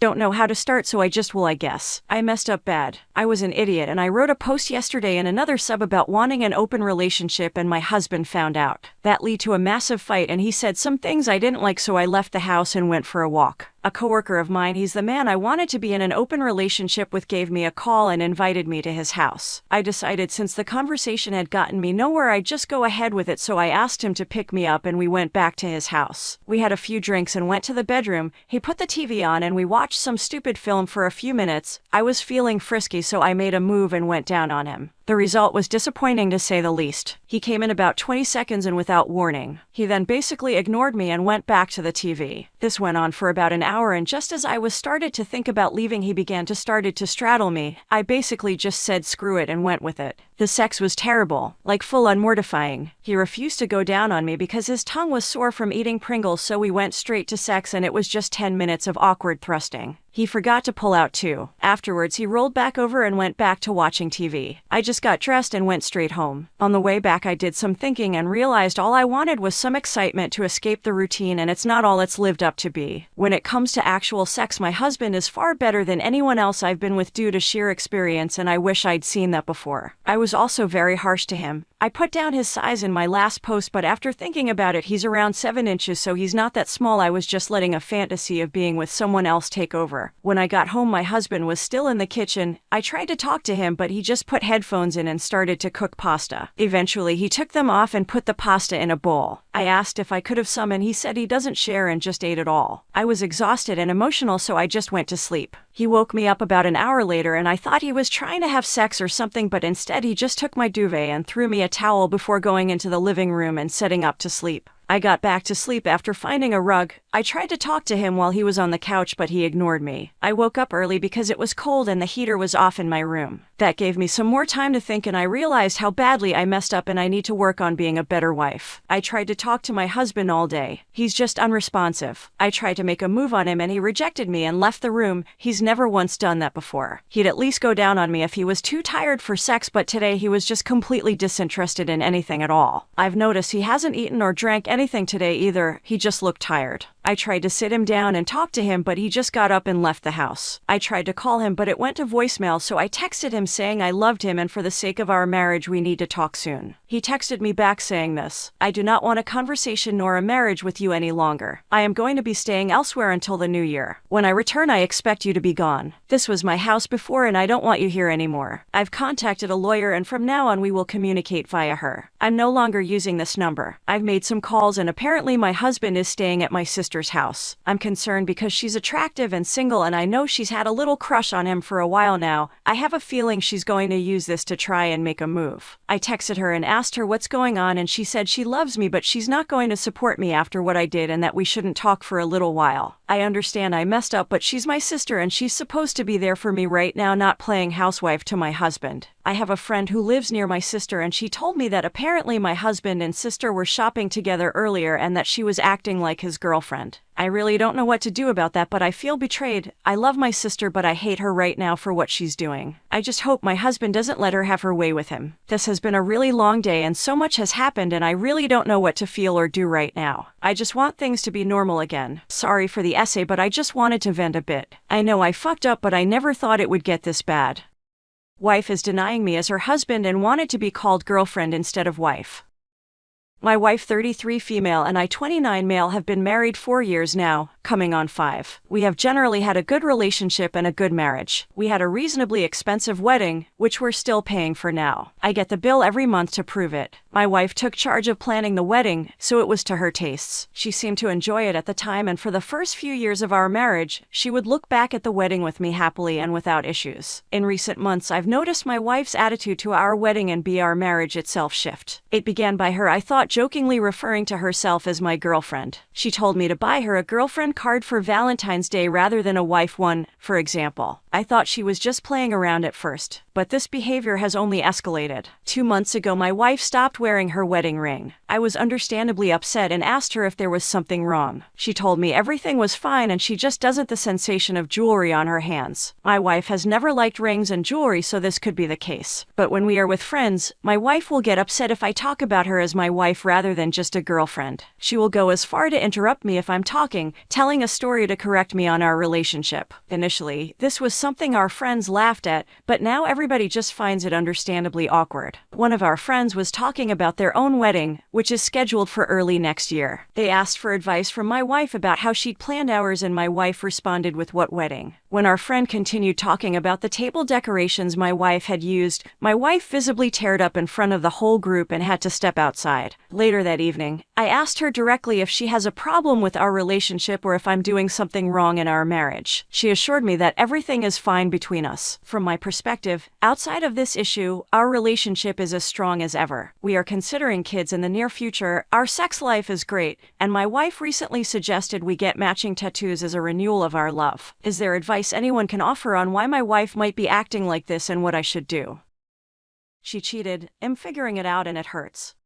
Don't know how to start, so I just will, I guess. I messed up bad. I was an idiot, and I wrote a post yesterday in another sub about wanting an open relationship, and my husband found out. That led to a massive fight, and he said some things I didn't like, so I left the house and went for a walk. A coworker of mine, he's the man I wanted to be in an open relationship with, gave me a call and invited me to his house. I decided since the conversation had gotten me nowhere, I'd just go ahead with it, so I asked him to pick me up and we went back to his house. We had a few drinks and went to the bedroom. He put the TV on and we watched some stupid film for a few minutes. I was feeling frisky, so I made a move and went down on him. The result was disappointing, to say the least. He came in about 20 seconds and without warning. He then basically ignored me and went back to the TV. This went on for about an hour, and just as I was started to think about leaving, he began to started to straddle me. I basically just said screw it and went with it. The sex was terrible, like full-on mortifying. He refused to go down on me because his tongue was sore from eating Pringles, so we went straight to sex, and it was just 10 minutes of awkward thrusting. He forgot to pull out too. Afterwards, he rolled back over and went back to watching TV. I just got dressed and went straight home. On the way back, I did some thinking and realized all I wanted was some excitement to escape the routine, and it's not all it's lived up to be. When it comes to actual sex, my husband is far better than anyone else I've been with due to sheer experience, and I wish I'd seen that before. I was also very harsh to him. I put down his size in my last post, but after thinking about it, he's around 7 inches, so he's not that small. I was just letting a fantasy of being with someone else take over. When I got home, my husband was still in the kitchen. I tried to talk to him, but he just put headphones in and started to cook pasta. Eventually, he took them off and put the pasta in a bowl. I asked if I could have some, and he said he doesn't share and just ate it all. I was exhausted and emotional, so I just went to sleep. He woke me up about an hour later, and I thought he was trying to have sex or something, but instead he just took my duvet and threw me a towel before going into the living room and setting up to sleep. I got back to sleep after finding a rug. I tried to talk to him while he was on the couch, but he ignored me. I woke up early because it was cold and the heater was off in my room. That gave me some more time to think, and I realized how badly I messed up, and I need to work on being a better wife. I tried to talk to my husband all day. He's just unresponsive. I tried to make a move on him and he rejected me and left the room. He's never once done that before. He'd at least go down on me if he was too tired for sex, but today he was just completely disinterested in anything at all. I've noticed he hasn't eaten or drank anything today either. He just looked tired. I tried to sit him down and talk to him, but he just got up and left the house. I tried to call him, but it went to voicemail, so I texted him saying I loved him and for the sake of our marriage we need to talk soon. He texted me back saying this: I do not want a conversation nor a marriage with you any longer. I am going to be staying elsewhere until the new year. When I return, I expect you to be gone. This was my house before and I don't want you here anymore. I've contacted a lawyer and from now on we will communicate via her. I'm no longer using this number. I've made some calls and apparently my husband is staying at my sister's house. I'm concerned because she's attractive and single, and I know she's had a little crush on him for a while now. I have a feeling she's going to use this to try and make a move. I texted her and asked her what's going on, and she said she loves me but she's not going to support me after what I did and that we shouldn't talk for a little while. I understand I messed up, but she's my sister and she's supposed to be there for me right now, not playing housewife to my husband. I have a friend who lives near my sister and she told me that apparently my husband and sister were shopping together earlier and that she was acting like his girlfriend. I really don't know what to do about that, but I feel betrayed. I love my sister, but I hate her right now for what she's doing. I just hope my husband doesn't let her have her way with him. This has been a really long day and so much has happened and I really don't know what to feel or do right now. I just want things to be normal again. Sorry for the essay, but I just wanted to vent a bit. I know I fucked up, but I never thought it would get this bad. Wife is denying me as her husband and wanted to be called girlfriend instead of wife. My wife, 33 female, and I, 29 male, have been married 4 years now, coming on 5. We have generally had a good relationship and a good marriage. We had a reasonably expensive wedding, which we're still paying for now. I get the bill every month to prove it. My wife took charge of planning the wedding, so it was to her tastes. She seemed to enjoy it at the time, and for the first few years of our marriage, she would look back at the wedding with me happily and without issues. In recent months, I've noticed my wife's attitude to our wedding and our marriage itself shift. It began by her, I thought, jokingly referring to herself as my girlfriend. She told me to buy her a girlfriend card for Valentine's Day rather than a wife one, for example. I thought she was just playing around at first, but this behavior has only escalated. 2 months ago, my wife stopped wearing her wedding ring. I was understandably upset and asked her if there was something wrong. She told me everything was fine and she just doesn't the sensation of jewelry on her hands. My wife has never liked rings and jewelry, so this could be the case. But when we are with friends, my wife will get upset if I talk about her as my wife rather than just a girlfriend. She will go as far to interrupt me if I'm talking, telling a story to correct me on our relationship. Initially, this was something our friends laughed at, but now everybody just finds it understandably awkward. One of our friends was talking about their own wedding, which is scheduled for early next year. They asked for advice from my wife about how she'd planned ours, and my wife responded with what wedding. When our friend continued talking about the table decorations my wife had used, my wife visibly teared up in front of the whole group and had to step outside. Later that evening, I asked her directly if she has a problem with our relationship or if I'm doing something wrong in our marriage. She assured me that everything is fine between us. From my perspective, outside of this issue, our relationship is as strong as ever. We are considering kids in the near future, our sex life is great, and my wife recently suggested we get matching tattoos as a renewal of our love. Is there advice anyone can offer on why my wife might be acting like this and what I should do? She cheated. I'm figuring it out and it hurts.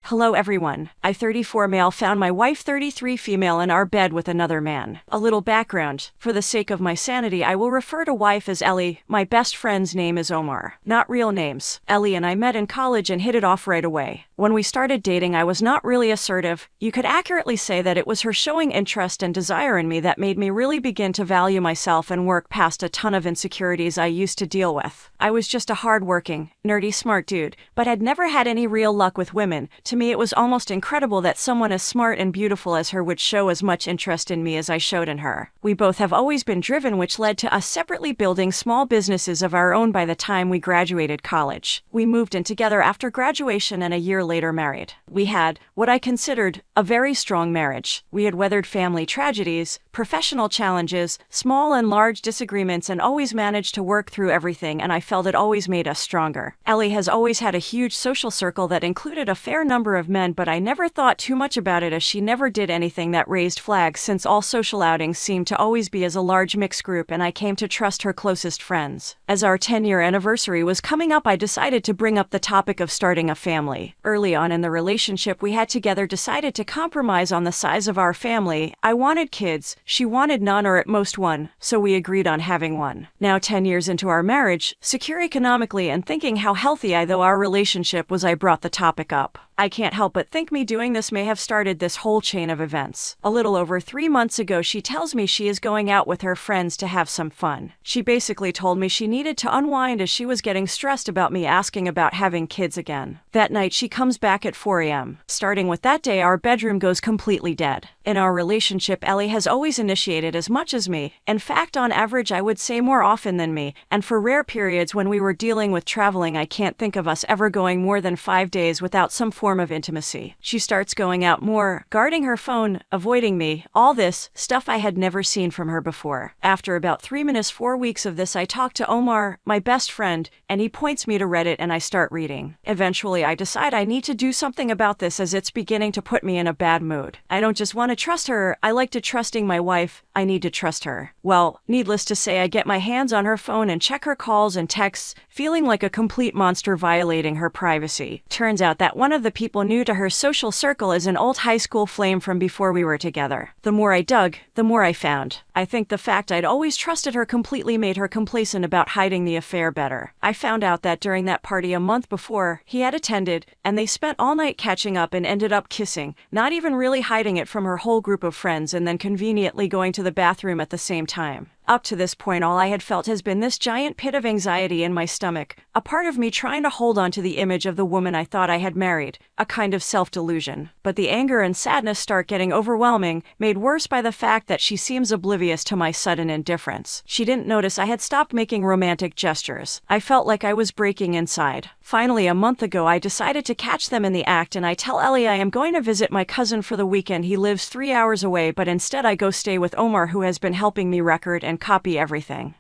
Hello everyone. I, 34 male, found my wife, 33 female, in our bed with another man. A little background. For the sake of my sanity, I will refer to wife as Ellie. My best friend's name is Omar. Not real names. Ellie and I met in college and hit it off right away. When we started dating, I was not really assertive. You could accurately say that it was her showing interest and desire in me that made me really begin to value myself and work past a ton of insecurities I used to deal with. I was just a hard-working, nerdy, smart dude, but had never had any real luck with women. To me, it was almost incredible that someone as smart and beautiful as her would show as much interest in me as I showed in her. We both have always been driven, which led to us separately building small businesses of our own by the time we graduated college. We moved in together after graduation and a year later married. We had, what I considered, a very strong marriage. We had weathered family tragedies, professional challenges, small and large disagreements, and always managed to work through everything, and I felt it always made us stronger. Ellie has always had a huge social circle that included a fair number of men, but I never thought too much about it as she never did anything that raised flags, since all social outings seemed to always be as a large mixed group, and I came to trust her closest friends. As our 10-year anniversary was coming up, I decided to bring up the topic of starting a family. Early on in the relationship we had together, decided to compromise on the size of our family. I wanted kids, she wanted none or at most one, so we agreed on having one. Now 10 years into our marriage, secure economically and thinking how healthy our relationship was, I brought the topic up. I can't help but think me doing this may have started this whole chain of events. A little over 3 months ago, she tells me she is going out with her friends to have some fun. She basically told me she needed to unwind as she was getting stressed about me asking about having kids again. That night she comes back at 4 a.m. Starting with that day, our bedroom goes completely dead. In our relationship, Ellie has always initiated as much as me. In fact, on average, I would say more often than me, and for rare periods when we were dealing with traveling, I can't think of us ever going more than 5 days without some form of intimacy. She starts going out more, guarding her phone, avoiding me, all this stuff I had never seen from her before. After about 4 weeks of this, I talk to Omar, my best friend, and he points me to Reddit and I start reading. Eventually, I decide I need to do something about this as it's beginning to put me in a bad mood. I don't just want to trust her, I like to trusting my wife, I need to trust her. Well, needless to say, I get my hands on her phone and check her calls and texts, feeling like a complete monster violating her privacy. Turns out that one of the people new to her social circle is an old high school flame from before we were together. The more I dug, the more I found. I think the fact I'd always trusted her completely made her complacent about hiding the affair better. I found out that during that party a month before, he had attended, and they spent all night catching up and ended up kissing, not even really hiding it from her whole group of friends, and then conveniently going to the bathroom at the same time. Up to this point, all I had felt has been this giant pit of anxiety in my stomach, a part of me trying to hold on to the image of the woman I thought I had married, a kind of self-delusion. But the anger and sadness start getting overwhelming, made worse by the fact that she seems oblivious to my sudden indifference. She didn't notice I had stopped making romantic gestures. I felt like I was breaking inside. Finally, a month ago, I decided to catch them in the act, and I tell Ellie I am going to visit my cousin for the weekend. He lives 3 hours away, but instead I go stay with Omar, who has been helping me record and copy everything.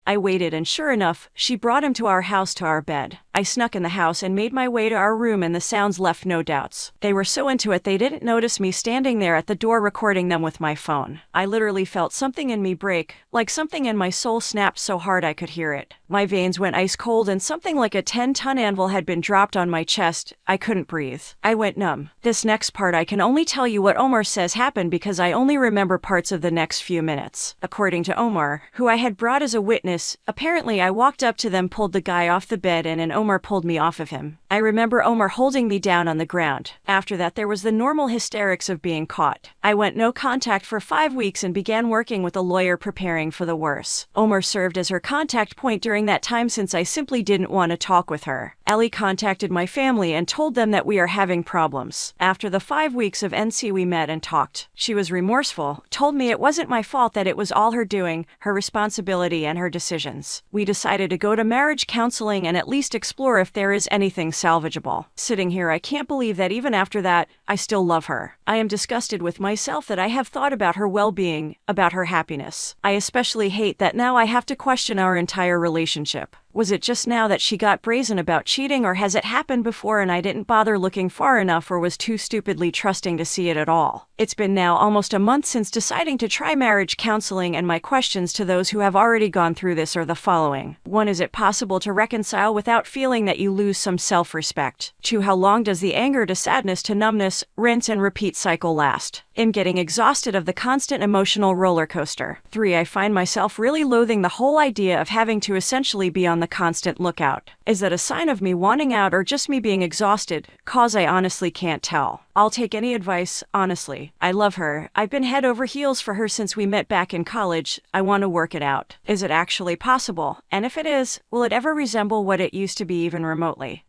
I waited and sure enough, she brought him to our house to our bed. I snuck in the house and made my way to our room and the sounds left no doubts. They were so into it they didn't notice me standing there at the door recording them with my phone. I literally felt something in me break, like something in my soul snapped so hard I could hear it. My veins went ice cold and something like a 10-ton anvil had been dropped on my chest. I couldn't breathe. I went numb. This next part I can only tell you what Omar says happened because I only remember parts of the next few minutes. According to Omar, who I had brought as a witness, apparently I walked up to them, pulled the guy off the bed, and Omar pulled me off of him. I remember Omar holding me down on the ground. After that there was the normal hysterics of being caught. I went no contact for 5 weeks and began working with a lawyer preparing for the worst. Omar served as her contact point during that time since I simply didn't want to talk with her. Ellie contacted my family and told them that we are having problems. After the 5 weeks of NC we met and talked. She was remorseful, told me it wasn't my fault, that it was all her doing, her responsibility and her decisions. We decided to go to marriage counseling and at least explore if there is anything salvageable. Sitting here I can't believe that even after that, I still love her. I am disgusted with myself that I have thought about her well-being, about her happiness. I especially hate that now I have to question our entire relationship. Was it just now that she got brazen about cheating, or has it happened before and I didn't bother looking far enough or was too stupidly trusting to see it at all? It's been now almost a month since deciding to try marriage counseling, and my questions to those who have already gone through this are the following. 1. Is it possible to reconcile without feeling that you lose some self-respect? 2. How long does the anger to sadness to numbness, rinse and repeat cycle last? I'm getting exhausted of the constant emotional roller coaster. 3. I find myself really loathing the whole idea of having to essentially be on the constant lookout. Is that a sign of me wanting out or just me being exhausted? Cause I honestly can't tell. I'll take any advice, honestly. I love her. I've been head over heels for her since we met back in college. I want to work it out. Is it actually possible? And if it is, will it ever resemble what it used to be even remotely?